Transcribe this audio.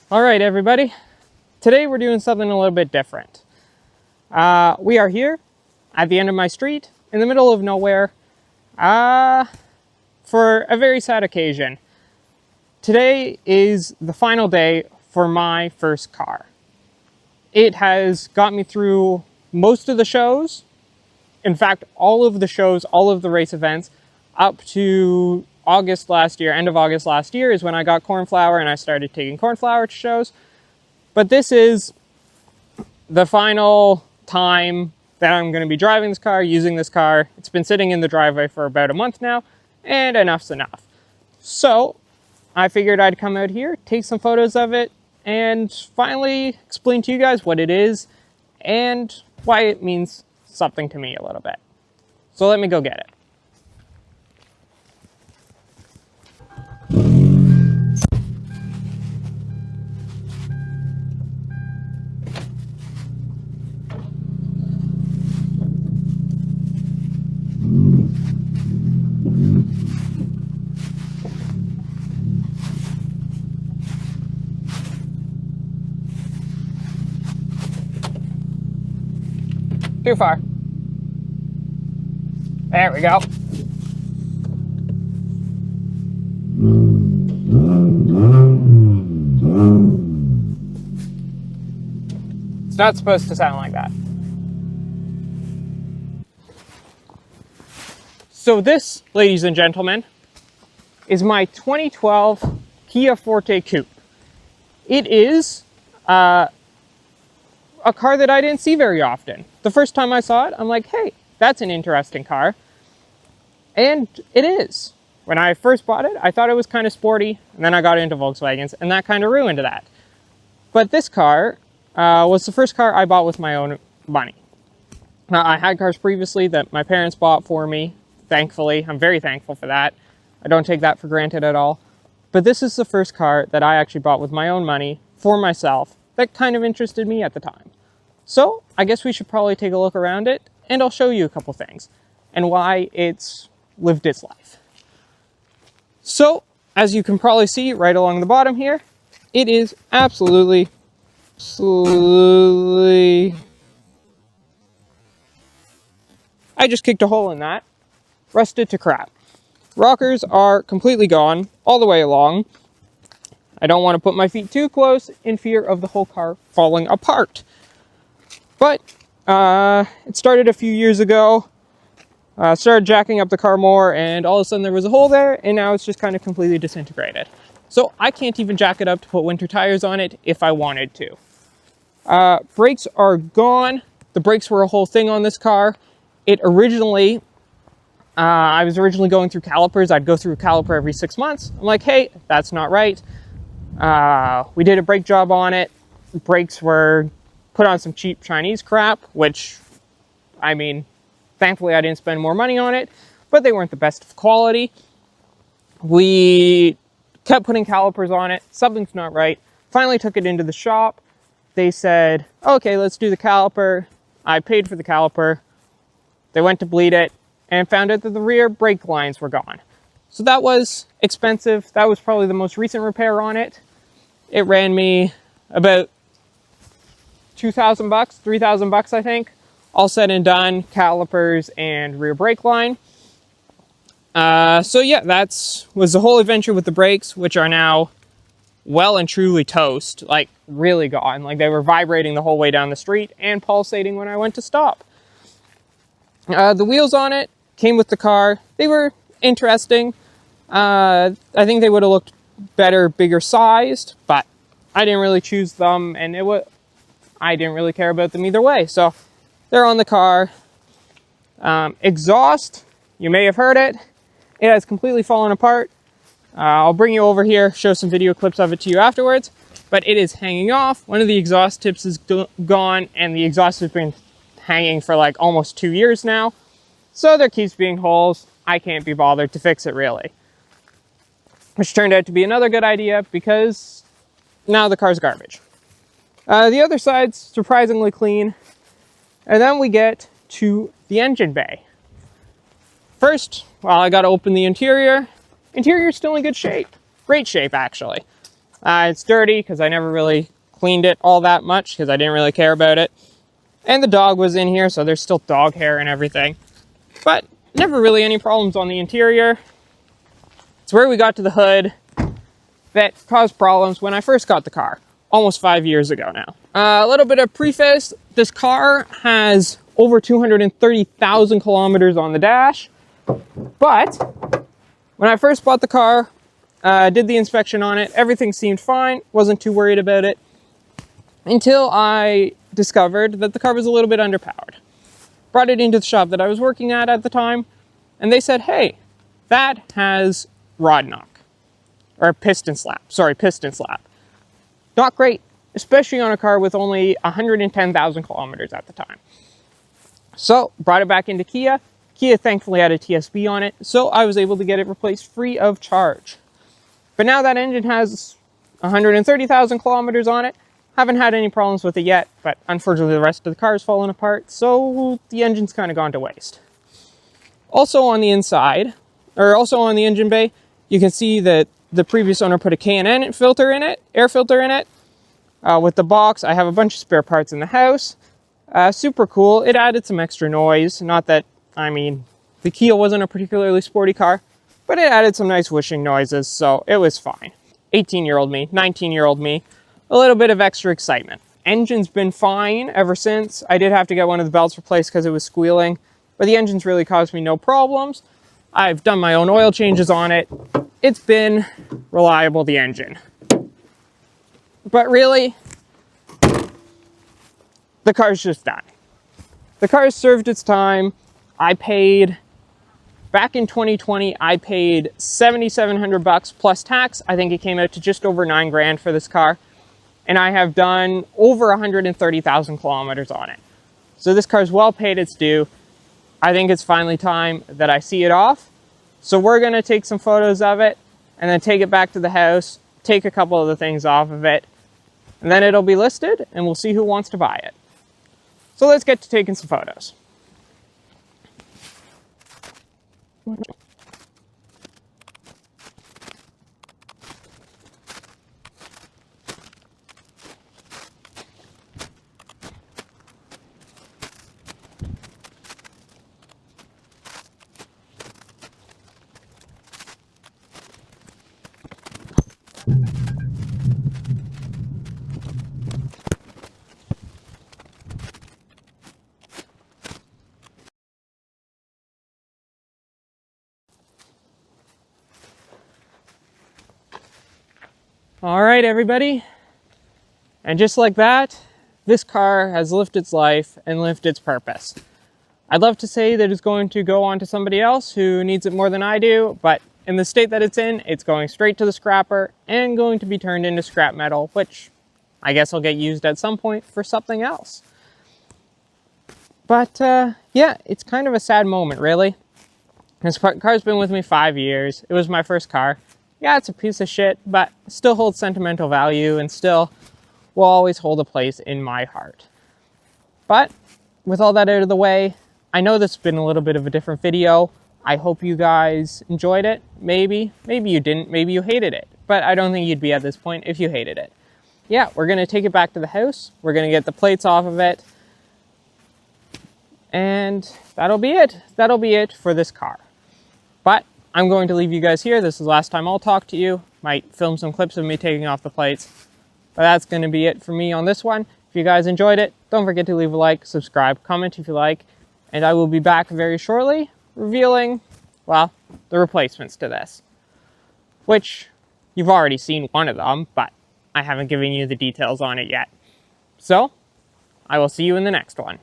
All right, everybody. Today we're doing something a little bit different. We are here at the end of my street in the middle of nowhere for a very sad occasion. Today is the final day for my first car. It has got me through most of the shows. In fact, all of the shows, all of the race events up to August last year, end of August last year is when I got cornflower and I started taking cornflower to shows. But this is the final time that I'm going to be driving this car, using this car. It's been sitting in the driveway for about a month now, and enough's enough. So I figured I'd come out here, take some photos of it, and finally explain to you guys what it is and why it means something to me a little bit. So let me go get it. Too far. There we go. It's not supposed to sound like that. So this, ladies and gentlemen, is my 2012 Kia Forte Koup. It is a car that I didn't see very often. The first time I saw it, I'm like, hey, that's an interesting car. And it is. When I first bought it, I thought it was kind of sporty, and then I got into Volkswagens, and that kind of ruined that. But this car was the first car I bought with my own money. Now, I had cars previously that my parents bought for me, thankfully. I'm very thankful for that. I don't take that for granted at all. But this is the first car that I actually bought with my own money for myself that kind of interested me at the time. So I guess we should probably take a look around it, and I'll show you a couple things and why it's lived its life. So as you can probably see right along the bottom here, it is absolutely I just kicked a hole in that. Rusted to crap. Rockers are completely gone all the way along. I don't want to put my feet too close in fear of the whole car falling apart. But it started a few years ago. Started jacking up the car more, and all of a sudden there was a hole there, and now it's just kind of completely disintegrated. So I can't even jack it up to put winter tires on it if I wanted to. Brakes are gone. The brakes were a whole thing on this car. It originally, I was originally going through calipers. I'd go through a caliper every 6 months. I'm like, hey, that's not right. We did a brake job on it. Brakes were put on some cheap Chinese crap, which, I mean, thankfully I didn't spend more money on it, but they weren't the best of quality. We kept putting calipers on it. Something's not right. Finally took it into the shop. They said, okay, let's do the caliper. I paid for the caliper. They went to bleed it and found out that the rear brake lines were gone. So that was expensive. That was probably the most recent repair on it. It ran me about $2,000, $3,000, I think. All said and done, calipers and rear brake line. So yeah, was the whole adventure with the brakes, which are now well and truly toast, like really gone. Like they were vibrating the whole way down the street and pulsating when I went to stop. The wheels on it came with the car. They were interesting. I think they would have looked better, bigger sized, but I didn't really choose them, and I didn't really care about them either way. So they're on the car. Exhaust, you may have heard it. It has completely fallen apart. I'll bring you over here, show some video clips of it to you afterwards, but it is hanging off. One of the exhaust tips is gone, and the exhaust has been hanging for like almost 2 years now. So there keeps being holes. I can't be bothered to fix it really. Which turned out to be another good idea because now the car's garbage. The other side's surprisingly clean. And then we get to the engine bay. First, well, I got to open the interior. Interior's still in good shape. Great shape, actually. It's dirty because I never really cleaned it all that much because I didn't really care about it. And the dog was in here, so there's still dog hair and everything. But never really any problems on the interior. It's where we got to the hood that caused problems when I first got the car, almost 5 years ago now. A little bit of preface, this car has over 230,000 kilometers on the dash, but when I first bought the car, did the inspection on it, everything seemed fine, wasn't too worried about it, until I discovered that the car was a little bit underpowered. Brought it into the shop that I was working at the time, and they said, hey, that has rod knock, or piston slap. Not great, especially on a car with only 110,000 kilometers at the time. So, brought it back into Kia. Kia thankfully had a TSB on it, so I was able to get it replaced free of charge. But now that engine has 130,000 kilometers on it. Haven't had any problems with it yet, but unfortunately the rest of the car is falling apart, so the engine's kind of gone to waste. Also on the inside, or also on the engine bay, you can see that the previous owner put a K&N filter in it, air filter in it. With the box, I have a bunch of spare parts in the house. Super cool. It added some extra noise. Not that, I mean, the Kia wasn't a particularly sporty car, but it added some nice whooshing noises, so it was fine. 18-year-old me, 19-year-old me, a little bit of extra excitement. Engine's been fine ever since. I did have to get one of the belts replaced because it was squealing, but the engine's really caused me no problems. I've done my own oil changes on it. It's been reliable, the engine. But really, the car's just done. The car's served its time. Back in 2020, I paid $7,700 plus tax. I think it came out to just over 9 grand for this car. And I have done over 130,000 kilometers on it. So this car's well paid its due. I think it's finally time that I see it off. So we're gonna take some photos of it and then take it back to the house, take a couple of the things off of it, and then it'll be listed and we'll see who wants to buy it. So let's get to taking some photos. All right, everybody. And just like that, this car has lived its life and lived its purpose. I'd love to say that it's going to go on to somebody else who needs it more than I do, but in the state that it's in, it's going straight to the scrapper and going to be turned into scrap metal, which I guess will get used at some point for something else. But yeah, it's kind of a sad moment, really. This car's been with me 5 years. It was my first car. Yeah, it's a piece of shit, but still holds sentimental value and still will always hold a place in my heart. But with all that out of the way, I know this has been a little bit of a different video. I hope you guys enjoyed it. Maybe you didn't, maybe you hated it, but I don't think you'd be at this point if you hated it. Yeah, we're gonna take it back to the house. We're gonna get the plates off of it. And that'll be it. That'll be it for this car. But I'm going to leave you guys here. This is the last time I'll talk to you. Might film some clips of me taking off the plates. But that's going to be it for me on this one. If you guys enjoyed it, don't forget to leave a like, subscribe, comment if you like. And I will be back very shortly revealing, well, the replacements to this. Which, you've already seen one of them, but I haven't given you the details on it yet. So, I will see you in the next one.